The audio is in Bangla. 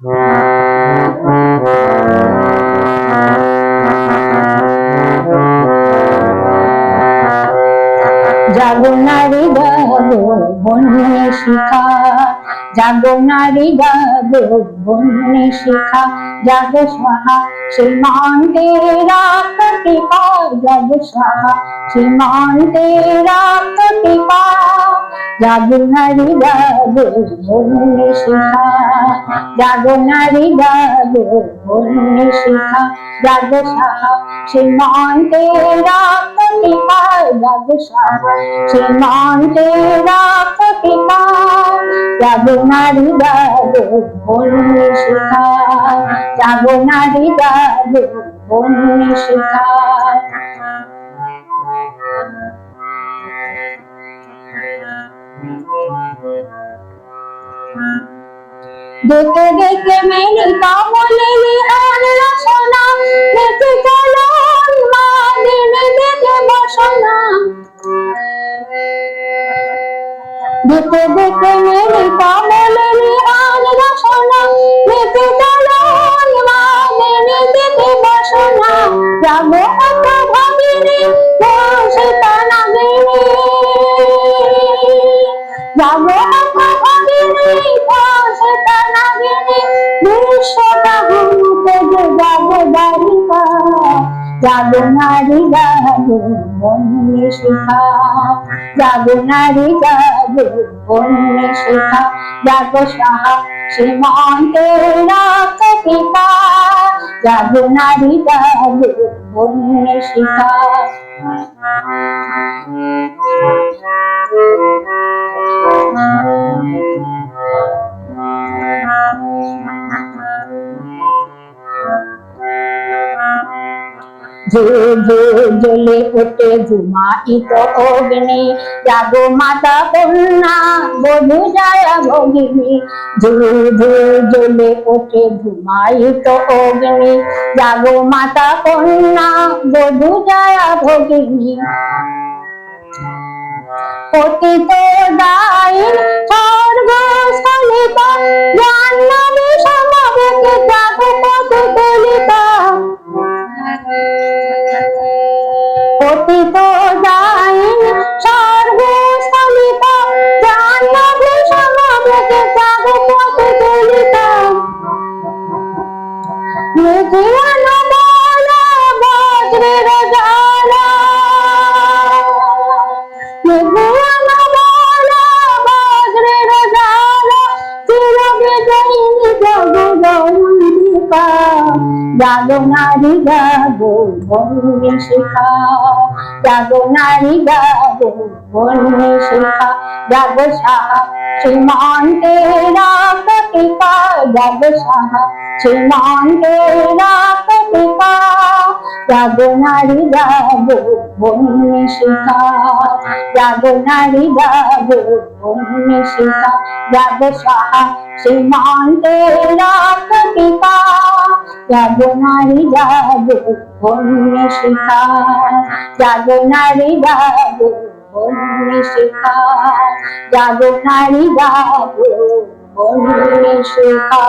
জাগো নারী জাগো বন্যে শিখা, জাগো নারী জাগো বন্যে শিখা, জাগো সাহা সীমান্তে রাখ টিকা, জাগো সাহা সীমান্তে রাখ টিকা, জাগো নারী জাগো বন্যে শিখা, জাগো নারী জাগো বন্যে শিখা, জাগো সাহা সীমান্তে রাখ টিকা, জাগো সাহা সীমান্তে রাখ টিকা, জাগো নারী জাগো বন্যে শিখা, জাগো নারী জাগো বন্যে শিখা। দেখে দেখে মেরি কামলেলি আর রসনা, দেখে চলো মা দিনে দেখে বসনা, দেখে দেখে মেরি কামলেলি আর রসনা, দেখে চলো মা দিনে দেখে বসনা, যাবো কত ভাগিনী বসে টানা গিনি, যাবো কত ভাগিনী বসে টানা গিনি, বিশ্বটা ঘুমতে যে যাবো বাড়িকা, জাগো নারী জাগো বন্যে শিখা, জাগো নারী জাগো বন্যে শিখা, জাগো সাহা সীমান্তে রাখ টিকা, জাগো নারী জাগো বন্যে শিখা। জ্বলে ওঠে ধুমায়িত অগ্নি, জাগো মাতা কন্যা বধূ জায়া ভগিনী, জ্বলে ওঠে ধুমায়িত অগ্নি, জাগো মাতা কন্যা বধূ জায়া ভগিনী, পতিত দায়িন স্বর্গ স্থলিতা, জাহ্নবী সমবেতে জাগো পথ দলিতা, পতিত দায়িন স্বর্গ স্থলিতা, জাহ্নবী সমবেতে জাগো পথ দলিতা, নিধিয়ান বলা বজ্রের জ্বালা, নিধিয়ান বলা বজ্রের জ্বালা, চির বিজয়িনী জগদম্বিকা, জাগো নারী জাগো বন্যে শিখা, জাগো নারী জাগো বন্যে শিখা, জাগো সাহা সীমান্তে রাখ টিকা, জাগো সাহা সীমান্তে রাখ টিকা, জাগো নারী জাগো বন্যে শিখা, জাগো নারী জাগো বন্যে শিখা, জাগো সাহা সীমান্তে রাখ টিকা, জাগো নারী জাগো বন্যে শিখা, জাগো নারী জাগো বন্যে শিখা, জাগো নারী জাগো বন্যে শিখা।